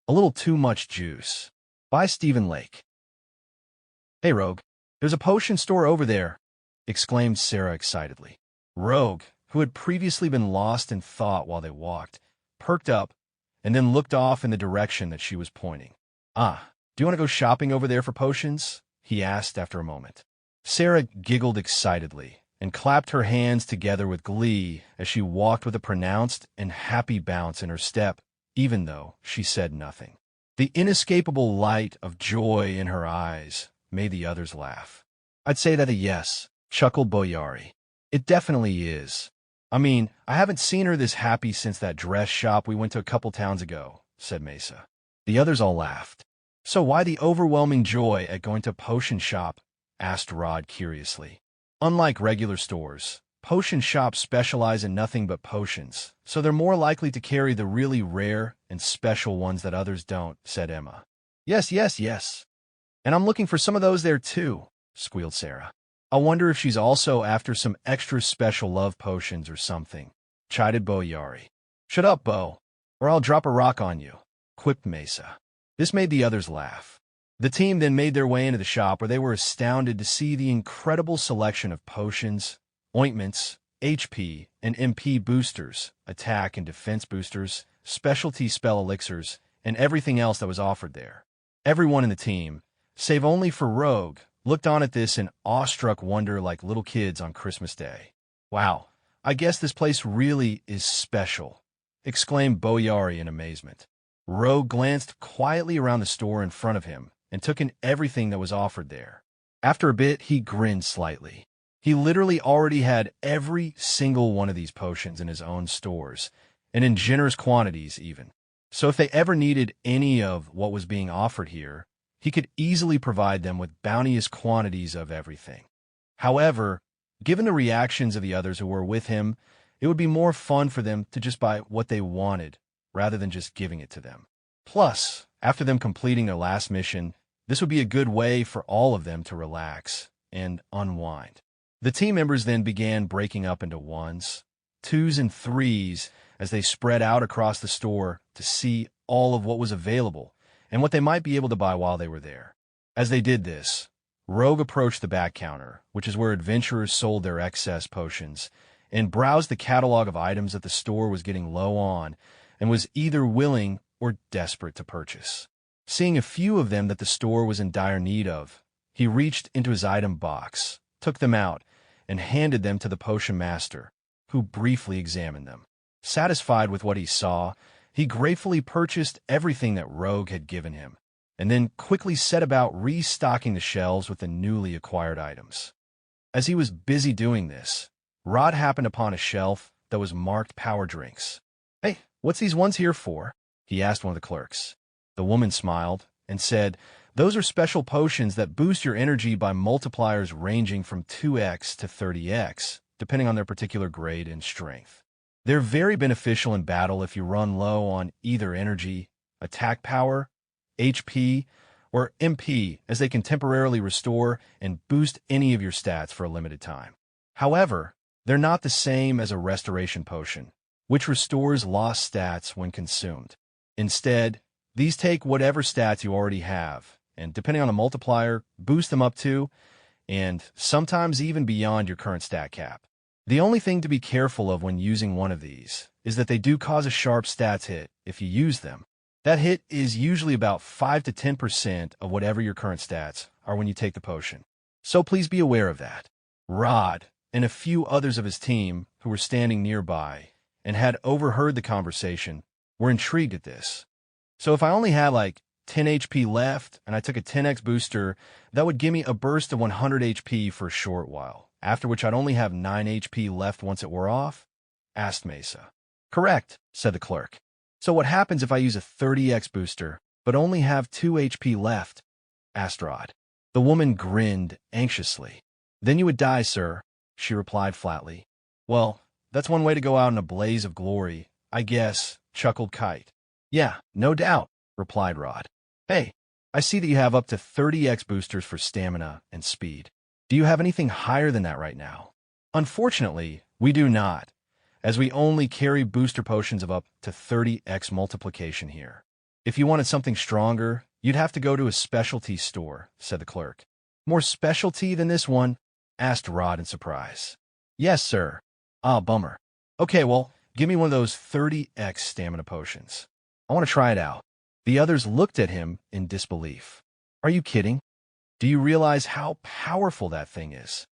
A little too much juice. By Stephen Lake. Hey, Rogue, there's a potion store over there, exclaimed Sarah excitedly. Rogue, who had previously been lost in thought while they walked, perked up and then looked off in the direction that she was pointing. Ah, do you want to go shopping over there for potions? He asked after a moment. Sarah giggled excitedly and clapped her hands together with glee as she walked with a pronounced and happy bounce in her step, even though she said nothing. The inescapable light of joy in her eyes made the others laugh. I'd say that a yes, chuckled Boyari. It definitely is. I mean, I haven't seen her this happy since that dress shop we went to a couple towns ago, said Mesa. The others all laughed. So why the overwhelming joy at going to a potion shop? Asked Rod curiously. Unlike regular stores, potion shops specialize in nothing but potions, so they're more likely to carry the really rare and special ones that others don't, said Emma. Yes, yes, yes. And I'm looking for some of those there too, squealed Sarah. I wonder if she's also after some extra special love potions or something, chided Boyari. Shut up, Bo, or I'll drop a rock on you, quipped Mesa. This made the others laugh. The team then made their way into the shop where they were astounded to see the incredible selection of potions, ointments, HP and MP boosters, attack and defense boosters, specialty spell elixirs, and everything else that was offered there. Everyone in the team, save only for Rogue, looked on at this in awestruck wonder like little kids on Christmas Day. Wow, I guess this place really is special, exclaimed Boyari in amazement. Rogue glanced quietly around the store in front of him and took in everything that was offered there. After a bit, he grinned slightly. He literally already had every single one of these potions in his own stores, and in generous quantities even. So if they ever needed any of what was being offered here, he could easily provide them with bounteous quantities of everything. However, given the reactions of the others who were with him, it would be more fun for them to just buy what they wanted, rather than just giving it to them. Plus, after them completing their last mission, this would be a good way for all of them to relax and unwind. The team members then began breaking up into ones, twos, and threes as they spread out across the store to see all of what was available and what they might be able to buy while they were there. As they did this, Rogue approached the back counter, which is where adventurers sold their excess potions, and browsed the catalog of items that the store was getting low on and was either willing or desperate to purchase. Seeing a few of them that the store was in dire need of, he reached into his item box, took them out, and handed them to the potion master, who briefly examined them. Satisfied with what he saw, he gratefully purchased everything that Rogue had given him, and then quickly set about restocking the shelves with the newly acquired items. As he was busy doing this, Rod happened upon a shelf that was marked power drinks. Hey, what's these ones here for? He asked one of the clerks. The woman smiled and said, those are special potions that boost your energy by multipliers ranging from 2x to 30x, depending on their particular grade and strength. They're very beneficial in battle if you run low on either energy, attack power, HP, or MP, as they can temporarily restore and boost any of your stats for a limited time. However, they're not the same as a restoration potion, which restores lost stats when consumed. Instead, these take whatever stats you already have, and depending on the multiplier, boost them up to, and sometimes even beyond your current stat cap. The only thing to be careful of when using one of these is that they do cause a sharp stats hit if you use them. That hit is usually about 5 to 10% of whatever your current stats are when you take the potion. So please be aware of that. Rod and a few others of his team who were standing nearby and had overheard the conversation were intrigued at this. So if I only had like 10 HP left and I took a 10x booster, that would give me a burst of 100 HP for a short while, after which I'd only have 9 HP left once it wore off? Asked Mesa. Correct, said the clerk. So what happens if I use a 30x booster, but only have 2 HP left? Asked Rod. The woman grinned anxiously. Then you would die, sir, she replied flatly. Well, that's one way to go out in a blaze of glory, I guess, chuckled Kite. Yeah, no doubt, replied Rod. Hey, I see that you have up to 30x boosters for stamina and speed. Do you have anything higher than that right now? Unfortunately, we do not, as we only carry booster potions of up to 30x multiplication here. If you wanted something stronger, you'd have to go to a specialty store, said the clerk. More specialty than this one? Asked Rod in surprise. Yes, sir. Ah, bummer. Okay, well, give me one of those 30x stamina potions. I want to try it out. The others looked at him in disbelief. Are you kidding? Do you realize how powerful that thing is?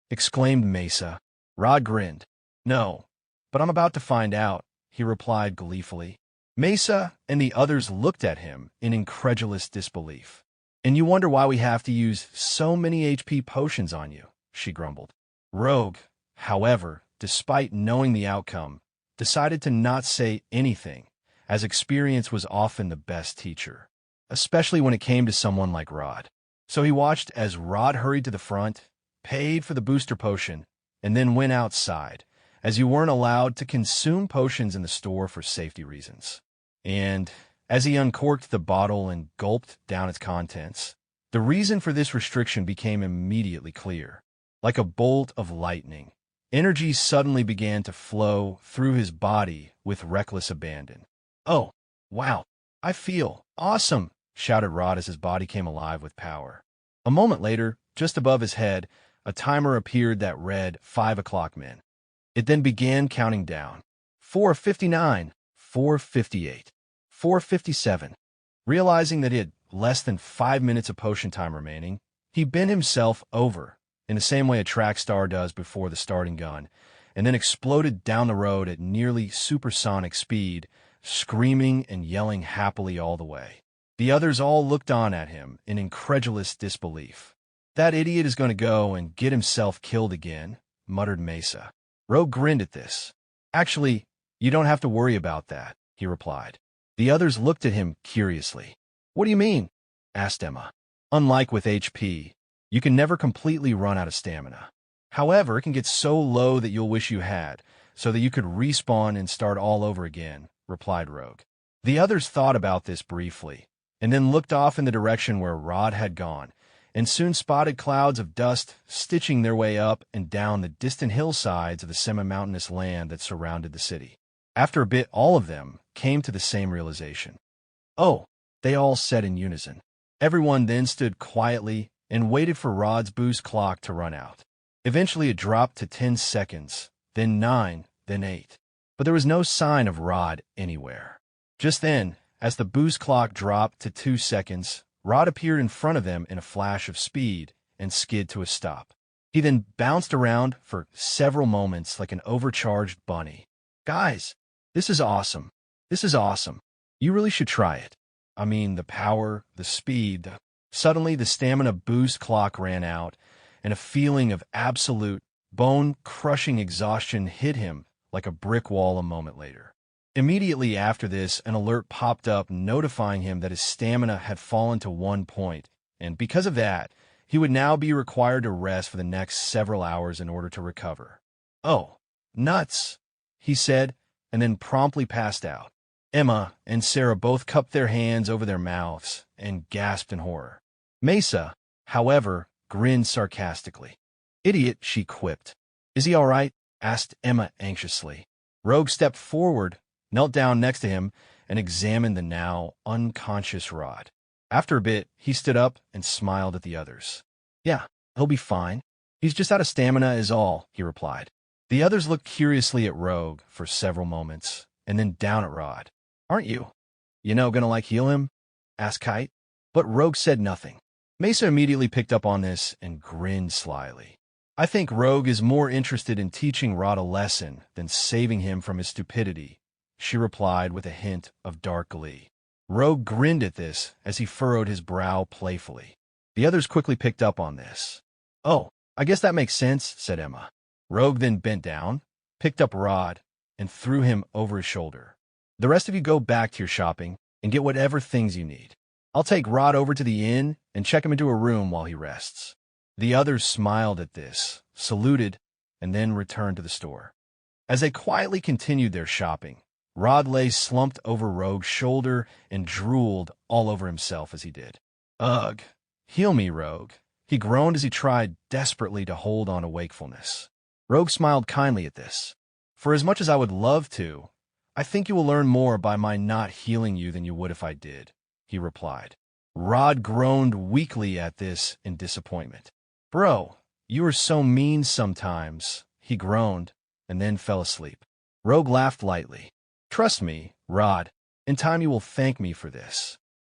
Exclaimed Mesa. Rod grinned. No, but I'm about to find out, he replied gleefully. Mesa and the others looked at him in incredulous disbelief. And you wonder why we have to use so many HP potions on you, she grumbled. Rogue, however, despite knowing the outcome, decided to not say anything, as experience was often the best teacher, especially when it came to someone like Rod. So he watched as Rod hurried to the front, paid for the booster potion, and then went outside, as you weren't allowed to consume potions in the store for safety reasons. And as he uncorked the bottle and gulped down its contents, the reason for this restriction became immediately clear. Like a bolt of lightning, energy suddenly began to flow through his body with reckless abandon. Oh, wow, I feel awesome, shouted Rod as his body came alive with power. A moment later, just above his head, a timer appeared that read 5 o'clock min. It then began counting down. 4:59, 4:58, 4:57. Realizing that he had less than 5 minutes of potion time remaining, he bent himself over, in the same way a track star does before the starting gun, and then exploded down the road at nearly supersonic speed, screaming and yelling happily all the way. The others all looked on at him in incredulous disbelief. That idiot is going to go and get himself killed again, muttered Mesa. Rogue grinned at this. Actually, you don't have to worry about that, he replied. The others looked at him curiously. What do you mean? Asked Emma. Unlike with HP, you can never completely run out of stamina. However, it can get so low that you'll wish you had, so that you could respawn and start all over again, replied Rogue. The others thought about this briefly, and then looked off in the direction where Rod had gone, and soon spotted clouds of dust stitching their way up and down the distant hillsides of the semi-mountainous land that surrounded the city. After a bit, all of them came to the same realization. Oh, they all said in unison. Everyone then stood quietly and waited for Rod's boost clock to run out. Eventually it dropped to 10 seconds, then 9, then 8. But there was no sign of Rod anywhere. Just then, as the boost clock dropped to 2 seconds, Rod appeared in front of them in a flash of speed and skid to a stop. He then bounced around for several moments like an overcharged bunny. Guys, this is awesome. This is awesome. You really should try it. I mean, the power, the speed. Suddenly, the stamina boost clock ran out, and a feeling of absolute, bone-crushing exhaustion hit him like a brick wall a moment later. Immediately after this, an alert popped up notifying him that his stamina had fallen to 1 point, and because of that, he would now be required to rest for the next several hours in order to recover. Oh, nuts, he said, and then promptly passed out. Emma and Sarah both cupped their hands over their mouths and gasped in horror. Mesa, however, grinned sarcastically. Idiot, she quipped. Is he all right? Asked Emma anxiously. Rogue stepped forward, knelt down next to him, and examined the now unconscious Rod. After a bit, he stood up and smiled at the others. Yeah, he'll be fine. He's just out of stamina is all, he replied. The others looked curiously at Rogue for several moments, and then down at Rod. Aren't you, gonna heal him? Asked Kite. But Rogue said nothing. Mesa immediately picked up on this and grinned slyly. I think Rogue is more interested in teaching Rod a lesson than saving him from his stupidity, she replied with a hint of dark glee. Rogue grinned at this as he furrowed his brow playfully. The others quickly picked up on this. Oh, I guess that makes sense, said Emma. Rogue then bent down, picked up Rod, and threw him over his shoulder. The rest of you go back to your shopping and get whatever things you need. I'll take Rod over to the inn and check him into a room while he rests. The others smiled at this, saluted, and then returned to the store. As they quietly continued their shopping, Rod lay slumped over Rogue's shoulder and drooled all over himself as he did. Ugh, heal me, Rogue, he groaned as he tried desperately to hold on to wakefulness. Rogue smiled kindly at this. For as much as I would love to, I think you will learn more by my not healing you than you would if I did, he replied. Rod groaned weakly at this in disappointment. Bro, you are so mean sometimes, he groaned, and then fell asleep. Rogue laughed lightly. Trust me, Rod, in time you will thank me for this.